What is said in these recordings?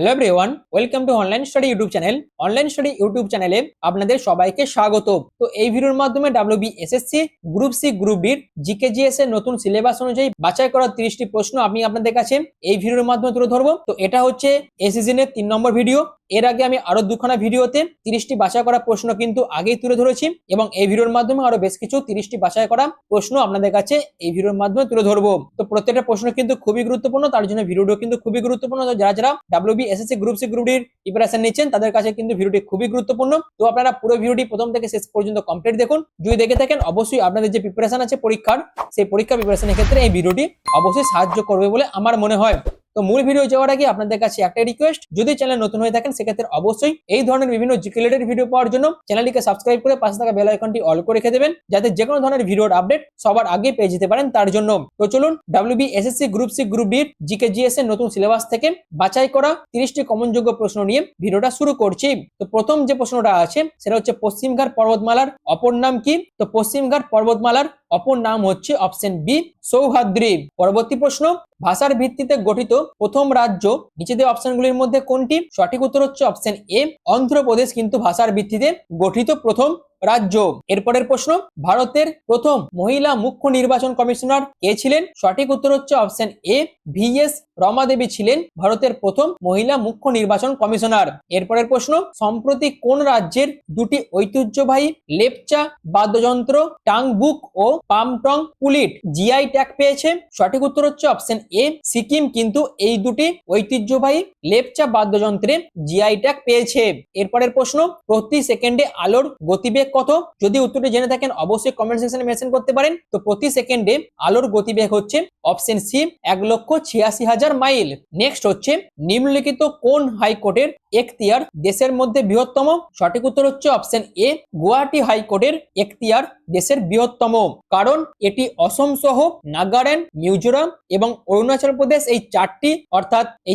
Hello everyone, welcome to online study YouTube channel. Online study YouTube চ্যানেলে আপনাদের সবাইকে স্বাগত। তো এই ভিডিওর মাধ্যমে WBSSC গ্রুপ সি গ্রুপ ডির জিকেজিএস এর নতুন সিলেবাস অনুযায়ী বাছাই করা 30টি প্রশ্ন আমি আপনাদের কাছে এই ভিডিওর মাধ্যমে তুলে ধরবো। তো এটা হচ্ছে এই সিজনের 3 নম্বর ভিডিও। এর আগে আমি আরো দুখানা ভিডিওতে 30টি বাছাই করা প্রশ্ন কিন্তু আগেই তুলে ধরেছি এবং এই ভিডিওর মাধ্যমে আরো বেশ কিছু 30টি বাছাই করা প্রশ্ন আপনাদের কাছে এই ভিডিওর মাধ্যমে তুলে ধরবো। তো প্রত্যেকটা প্রশ্ন কিন্তু খুবই গুরুত্বপূর্ণ, তার জন্য ভিডিওটা কিন্তু খুবই গুরুত্বপূর্ণ। তো যারা যারা WBSSC গ্রুপ সি গ্রুপ ডির প্রিপারেশন নিচ্ছেন তাদের কাছে কিন্তু ভিডিওটি খুবই গুরুত্বপূর্ণ। তো আপনারা পুরো ভিডিওটি প্রথম থেকে শেষ পর্যন্ত কমপ্লিট দেখুন। যদি দেখে থাকেন অবশ্যই আপনাদের যে প্রিপারেশন আছে পরীক্ষার, সেই পরীক্ষা প্রিপারেশনের ক্ষেত্রে এই ভিডিওটি অবশ্যই সাহায্য করবে বলে আমার মনে হয়। তো মূল ভিডিও যাওয়ার আগে আপনাদের কাছে একটা রিকোয়েস্ট, যদি চ্যানেল নতুন হয়ে থাকেন সেক্ষেত্রে অবশ্যই এই ধরনের বিভিন্ন জিকে রিলেটেড ভিডিও পাওয়ার জন্য চ্যানেলটিকে সাবস্ক্রাইব করে পাশে থাকা বেল আইকনটি অল করে রেখে দেবেন, যাতে যে কোনো ধরনের ভিডিওর আপডেট সবার আগে পেয়ে যেতে পারেন তার জন্য। তো চলুন WBSSC গ্রুপ সি গ্রুপ ডির জিকেজিএস এর নতুন সিলেবাস থেকে বাছাই করা 30টি কমনযোগ্য প্রশ্ন নিয়ে ভিডিওটা শুরু করছি। তো প্রথম যে প্রশ্নটা আছে সেটা হচ্ছে পশ্চিমঘাট পর্বতমালার অপর নাম কি? তো পশ্চিমঘাট পর্বতমালার অপর নাম হচ্ছে অপশন বি সৌহাদ্রি। পরবর্তী প্রশ্ন, ভাষার ভিত্তিতে গঠিত প্রথম রাজ্য নিচে দেওয়া অপশনগুলির মধ্যে কোনটি? সঠিক উত্তর হচ্ছে অপশন এ অন্ধ্রপ্রদেশ কিন্তু ভাষার ভিত্তিতে গঠিত প্রথম রাজ্য। এরপরের প্রশ্ন, ভারতের প্রথম মহিলা মুখ্য নির্বাচন কমিশনার কে ছিলেন? সঠিক উত্তর হচ্ছে অপশন এ VS রমা দেবী ছিলেন ভারতের প্রথম মহিলা মুখ্য নির্বাচন কমিশনার। এরপরের প্রশ্ন, সম্প্রতি কোন রাজ্যের দুটি ঐতিহ্যবাহী লেপচা বাদ্যযন্ত্র টাংবুক ও পামটং পুলিট জিআই ট্যাগ পেয়েছে? সঠিক উত্তর হচ্ছে অপশন এ সিকিম কিন্তু এই দুটি ঐতিহ্যবাহী লেপচা বাদ্যযন্ত্রে জিআই ট্যাগ পেয়েছে। এরপরের প্রশ্ন, প্রতি সেকেন্ডে আলোর গতিবেগ কত? যদি উত্তরটি জেনে থাকেন অবশ্যই কমেন্ট সেকশনে মেনশন করতে পারেন। তো প্রতি সেকেন্ডে আলোর গতিবেগ হচ্ছে অপশন সি 1,86,000 মাইল। নেক্সট হচ্ছে নিম্নলিখিত কোন হাইকোর্টের এখতিয়ার দেশের মধ্যে বৃহত্তম? সঠিক উত্তর হচ্ছে অপশন এ গুয়াহাটি হাইকোর্টের এখতিয়ার দেশের বৃহত্তম, কারণ এটি অসম সহ নাগাল্যান্ড, মিজোরাম এবং অরুণাচল প্রদেশ এই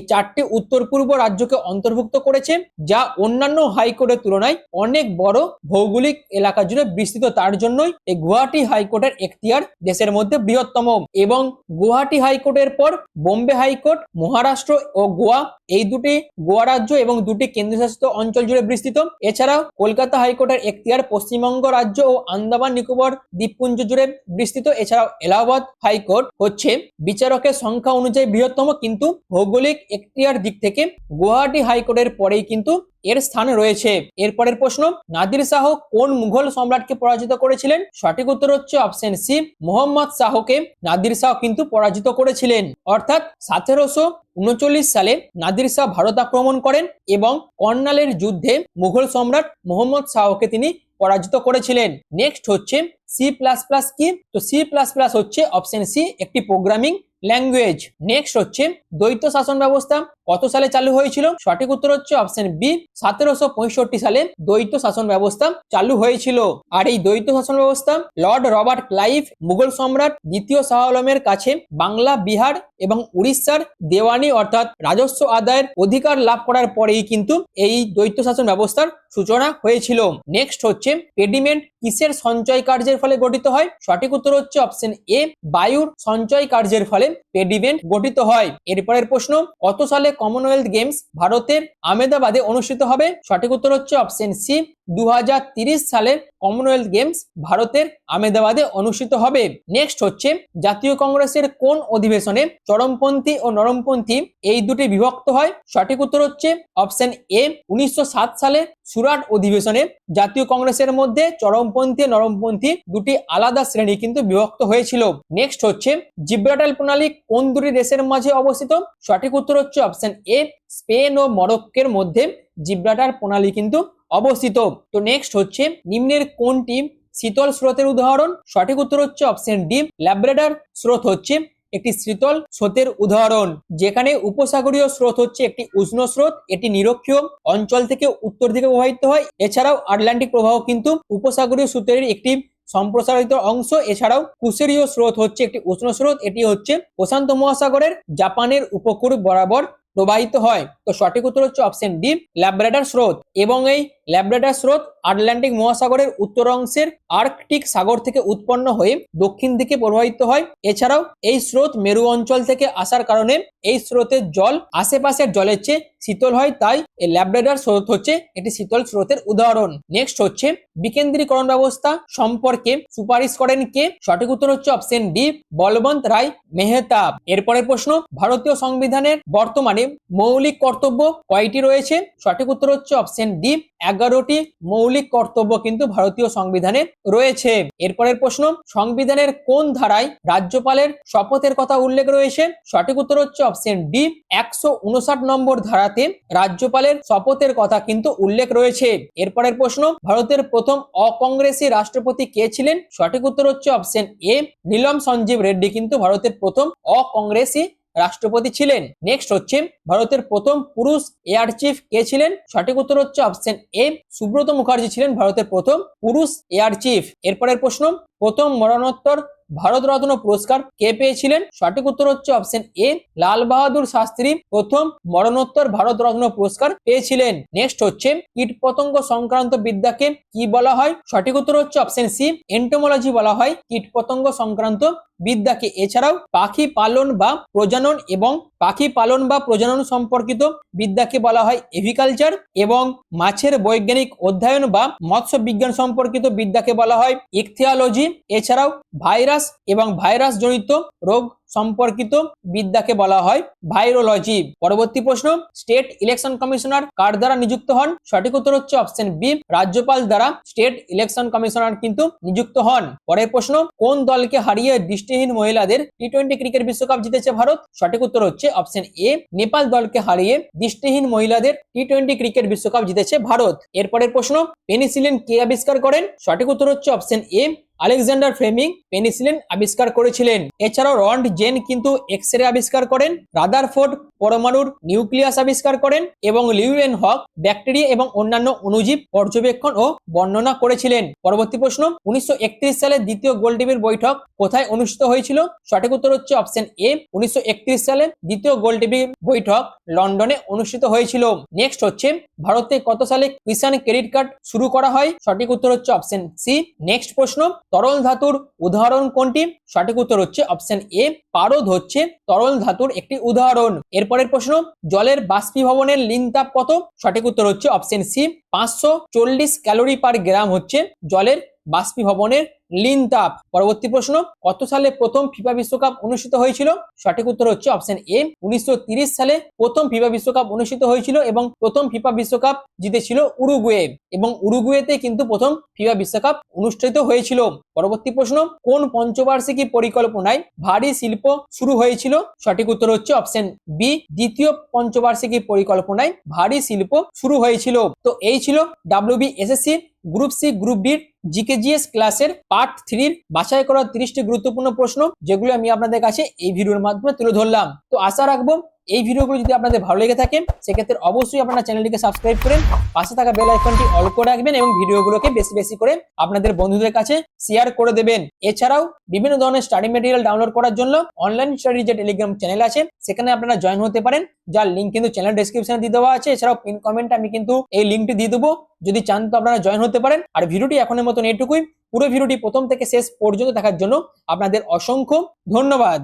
চারটি উত্তর পূর্ব রাজ্যকে অন্তর্ভুক্ত করেছে, যা অন্যান্য হাইকোর্টের তুলনায় অনেক বড় ভৌগোলিক এলাকা জুড়ে বিস্তৃত। তার জন্যই এই গুয়াহাটি হাইকোর্টের এখতিয়ার দেশের মধ্যে বৃহত্তম। এবং গুয়াহাটি হাইকোর্টের পর বোম্বে হাইকোর্ট, মহারাষ্ট্র ও গোয়া, এই দুটি গোয়া রাজ্য এবং দুটি কেন্দ্রশাসিত অঞ্চল জুড়ে বিস্তৃত। এছাড়াও কলকাতা হাইকোর্টের এখতিয়ার পশ্চিমবঙ্গ রাজ্য ও আন্দামান নিকোবর দ্বীপপুঞ্জ জুড়ে বিস্তৃত। এছাড়াও এলাহাবাদ হাইকোর্ট হচ্ছে বিচারকের সংখ্যা অনুযায়ী বৃহত্তম, কিন্তু ভৌগোলিক এখতিয়ার দিক থেকে গুয়াহাটি হাইকোর্টের পরেই কিন্তু এর স্থান রয়েছে। এরপরের প্রশ্ন, নাদির শাহ কোন মুঘল সম্রাটকে পরাজিত করেছিলেন? সঠিক উত্তর হচ্ছে অপশন সি মোহাম্মদ শাহকে নাদির শাহ কিন্তু পরাজিত করেছিলেন। অর্থাৎ 1739 সালে নাদির শাহ ভারত আক্রমণ করেন এবং কর্নালের যুদ্ধে মুঘল সম্রাট মোহাম্মদ শাহকে তিনি পরাজিত করেছিলেন। নেক্সট হচ্ছে C++ কি? তো C++ হচ্ছে অপশন সি একটি প্রোগ্রামিং ল্যাঙ্গুয়েজ। নেক্সট হচ্ছে দ্বৈত শাসন ব্যবস্থা কত সালে চালু হয়েছিল? সঠিক উত্তর হচ্ছে অপশন বি 1765 সালে দ্বৈত শাসন ব্যবস্থা চালু হয়েছিল। আর এই দ্বৈত শাসন ব্যবস্থা লর্ড রবার্ট ক্লাইভ মুঘল সম্রাট দ্বিতীয় শাহ আলমের কাছে বাংলা, বিহার এবং উড়িষ্যার দেওয়ানি অর্থাৎ রাজস্ব আদায়ের অধিকার লাভ করার পরেই কিন্তু এই দ্বৈত শাসন ব্যবস্থার সূচনা হয়েছিল। নেক্সট হচ্ছে পেডিমেন্ট কিসের সঞ্চয় কার্যের ফলে গঠিত হয়? সঠিক উত্তর হচ্ছে অপশন এ বায়ুর সঞ্চয় কার্যের ফলে পেডিমেন্ট গঠিত হয়। এরপরের প্রশ্ন, কত সালে কমনওয়েলথ গেমস ভারতের আহমেদাবাদে অনুষ্ঠিত হবে? সঠিক উত্তর হচ্ছে অপশন সি 2030 সালে কমনওয়েলথ গেমস ভারতের আহমেদাবাদে অনুষ্ঠিত হবে। নেক্সট হচ্ছে জাতীয় কংগ্রেসের কোন অধিবেশনে চরমপন্থী ও নরমপন্থী এই দুটি বিভক্ত হয়? সঠিক উত্তর হচ্ছে অপশন এ 1907 সালে সুরাট অধিবেশনে জাতীয় কংগ্রেসের মধ্যে চরমপন্থী ও নরমপন্থী দুটি আলাদা শ্রেণী কিন্তু বিভক্ত হয়েছিল। নেক্সট হচ্ছে জিব্রাল্টার প্রণালী কোন দুটি দেশের মাঝে অবস্থিত? সঠিক উত্তর হচ্ছে অপশন এ স্পেন ও মরক্কোর মধ্যে জিব্রাল্টার প্রণালী কিন্তু অবস্থিত। তো নেক্সট হচ্ছে নিম্নের কোনটি শীতল স্রোতের উদাহরণ? সঠিক উত্তর হচ্ছে অপশন ডি ল্যাব্রাডর স্রোত হচ্ছে একটি শীতল স্রোতের উদাহরণ, যেখানে উপসাগরীয় স্রোত হচ্ছে একটি উষ্ণ স্রোত, এটি নিরক্ষীয় অঞ্চল থেকে উত্তর দিকে প্রবাহিত হয়। এছাড়াও আটলান্টিক প্রবাহ কিন্তু উপসাগরীয় স্রোতের একটি সম্প্রসারিত অংশ। এছাড়াও কুশেরীয় স্রোত হচ্ছে একটি উষ্ণ স্রোত, এটি হচ্ছে প্রশান্ত মহাসাগরের জাপানের উপকূল বরাবর প্রবাহিত হয়। তো সঠিক উত্তর হচ্ছে অপশন ডি ল্যাব্রাডর স্রোত। এবং এই ল্যাব্রাডর স্রোত আটলান্টিক মহাসাগরের উত্তর অংশের আর্কটিক সাগর থেকে উৎপন্ন হয়ে দক্ষিণ দিকে প্রবাহিত হয়। এছাড়াও এই স্রোত মেরু অঞ্চল থেকে আসার কারণে এই স্রোতের জল আশেপাশের জলের চেয়ে শীতল হয়, তাই এই ল্যাব্রাডর স্রোত হচ্ছে একটি শীতল স্রোতের উদাহরণ। নেক্সট হচ্ছে বিকেন্দ্রীকরণ ব্যবস্থা সম্পর্কে সুপারিশ করেন কে? সঠিক উত্তর হচ্ছে অপশন ডি, বলবন্ত রায় মেহতা। এরপরের প্রশ্ন, ভারতীয় সংবিধানের বর্তমানে মৌলিক কর্তব্য কয়টি রয়েছে? সঠিক উত্তর হচ্ছে অপশন ডি, 11টি মৌলিক কর্তব্য কিন্তু ভারতীয় সংবিধানে রয়েছে। এরপরের প্রশ্ন, সংবিধানের কোন ধারায় রাজ্যপালের শপথের কথা উল্লেখ রয়েছে? সঠিক উত্তর হচ্ছে অপশন ডি, 159 নম্বর ধারাতে রাজ্যপালের শপথের কথা কিন্তু উল্লেখ রয়েছে। এরপরের প্রশ্ন, ভারতের প্রথম অকংগ্রেসী রাষ্ট্রপতি কে ছিলেন? সঠিক উত্তর হচ্ছে অপশন এ, নীলম সঞ্জীব রেড্ডি কিন্তু ভারতের প্রথম অকংগ্রেসী রাষ্ট্রপতি ছিলেন। নেক্সট হচ্ছে ভারতের প্রথম পুরুষ এয়ার চিফ কে ছিলেন? সঠিক উত্তর হচ্ছে অপশন এ, সুব্রত মুখার্জি ছিলেন ভারতের প্রথম পুরুষ এয়ার চিফ। এরপরের প্রশ্ন, প্রথম মরণোত্তর ভারতরত্ন পুরস্কার কে পেয়েছিলেন? সঠিক উত্তর হচ্ছে অপশন এ, লাল বাহাদুর শাস্ত্রী প্রথম মরণোত্তর ভারতরত্ন পুরস্কার পেয়েছিলেন। নেক্সট হচ্ছে কীটপতঙ্গ সংক্রান্ত বিদ্যাকে কি বলা হয়? সঠিক উত্তর হচ্ছে অপশন সি, এন্টোমোলজি বলা হয় কীটপতঙ্গ সংক্রান্ত বিদ্যাকে। এছাড়াও পাখি পালন বা প্রজনন সম্পর্কিত বিদ্যাকে বলা হয় এভিকালচার, এবং মাছের বৈজ্ঞানিক অধ্যয়ন বা মৎস্য বিজ্ঞান সম্পর্কিত বিদ্যাকে বলা হয় ইকথিওলজি। এছাড়াও ভাইরাস এবং ভাইরাস জনিত রোগ সম্পর্কিত বিদ্যাকে বলা হয় ভাইরোলজি। পরবর্তী প্রশ্ন, স্টেট ইলেকশন কমিশনার কার দ্বারা নিযুক্ত হন? সঠিক উত্তর হচ্ছে অপশন বি, রাজ্যপাল দ্বারা স্টেট ইলেকশন কমিশনার কিন্তু নিযুক্ত হন। পরের প্রশ্ন, কোন দলকে হারিয়ে দৃষ্টিহীন মহিলাদের টি-20 ক্রিকেট বিশ্বকাপ জিতেছে ভারত? সঠিক উত্তর হচ্ছে অপশন এ, নেপাল দলকে হারিয়ে দৃষ্টিহীন মহিলাদের টি-20 ক্রিকেট বিশ্বকাপ জিতেছে ভারত। এরপরের প্রশ্ন, পেনিসিলিন কে আবিষ্কার করেন? সঠিক উত্তর হচ্ছে option A, Alexander Fleming penicillin আবিষ্কার করেছিলেন। এছাড়াও রন্ড জেন কিন্তু এক্স-রে আবিষ্কার করেন, রাদারফোর্ড পরমাণুর নিউক্লিয়াস আবিষ্কার করেন, এবং লিউয়েন হক ব্যাকটেরিয়া এবং অন্যান্য অণুজীব পর্যবেক্ষণ ও বর্ণনা করেছিলেন। পরবর্তী প্রশ্ন, 1931 সালে দ্বিতীয় গোলটেবিল বৈঠক কোথায় অনুষ্ঠিত হয়েছিল? সঠিক উত্তর হচ্ছে অপশন এ, 1931 সালে দ্বিতীয় গোলটেবিল বৈঠক লন্ডনে অনুষ্ঠিত হয়েছিল। নেক্সট হচ্ছে ভারতে কত সালে কিষাণ ক্রেডিট কার্ড শুরু করা হয়? সঠিক উত্তর হচ্ছে অপশন সি। নেক্সট প্রশ্ন, তরল ধাতুর উদাহরণ কোনটি? সঠিক উত্তর হচ্ছে অপশন এ, পারদ হচ্ছে তরল ধাতুর একটি উদাহরণ। এরপরের প্রশ্ন, জলের বাষ্পীভবনের লিন তাপ কত? সঠিক উত্তর হচ্ছে অপশন সি, 540 ক্যালোরি পার গ্রাম হচ্ছে জলের বাষ্পীভবনের লিন তাপ। পরবর্তী প্রশ্ন, কত সালে প্রথম ফিফা বিশ্বকাপ অনুষ্ঠিত হয়েছিল? সঠিক উত্তর হচ্ছে অপশন এ, 1930 সালে প্রথম ফিফা বিশ্বকাপ অনুষ্ঠিত হয়েছিল, এবং প্রথম ফিফা বিশ্বকাপ জিতেছিল উরুগুয়ে, এবং উরুগুয়েতে কিন্তু প্রথম ফিফা বিশ্বকাপ অনুষ্ঠিত হয়েছিল। পরবর্তী প্রশ্ন, কোন পঞ্চবার্ষিকী পরিকল্পনায় ভারী শিল্প শুরু হয়েছিল? সঠিক উত্তর হচ্ছে অপশন বি, দ্বিতীয় পঞ্চবার্ষিকী পরিকল্পনায় ভারী শিল্প শুরু হয়েছিল। তো এই ছিল WBSSC গ্রুপ সি গ্রুপ ডির জিকেজিএস ক্লাসের পার্ট 3 বাছাই করা 30টি গুরুত্বপূর্ণ প্রশ্ন, যেগুলো আমি আপনাদের কাছে এই ভিডিওর মাধ্যমে তুলে ধরলাম। তো আশা রাখবো এই ভিডিওগুলো যদি আপনাদের ভালো লেগে থাকে সেক্ষেত্রে অবশ্যই আপনারা চ্যানেলটিকে সাবস্ক্রাইব করেন, পাশে থাকা বেল আইকনটি অল করে রাখবেন, এবং ভিডিওগুলোকে বেশি বেশি করে আপনাদের বন্ধুদের কাছে শেয়ার করে দেবেন। এছাড়াও বিভিন্ন ধরনের স্টাডি মেটেরিয়াল ডাউনলোড করার জন্য অনলাইন স্টাডি যে টেলিগ্রাম চ্যানেল আছে সেখানে আপনারা জয়েন হতে পারেন, যার লিঙ্ক কিন্তু চ্যানেল ডেসক্রিপশনে দিয়ে দেওয়া আছে। এছাড়াও পিন কমেন্টে আমি কিন্তু এই লিঙ্কটি দিয়ে দেবো, যদি চান তো আপনারা জয়েন হতে পারেন। আর ভিডিওটি এখনের মতন এটুকুই। পুরো ভিডিওটি প্রথম থেকে শেষ পর্যন্ত দেখার জন্য আপনাদের অসংখ্য ধন্যবাদ।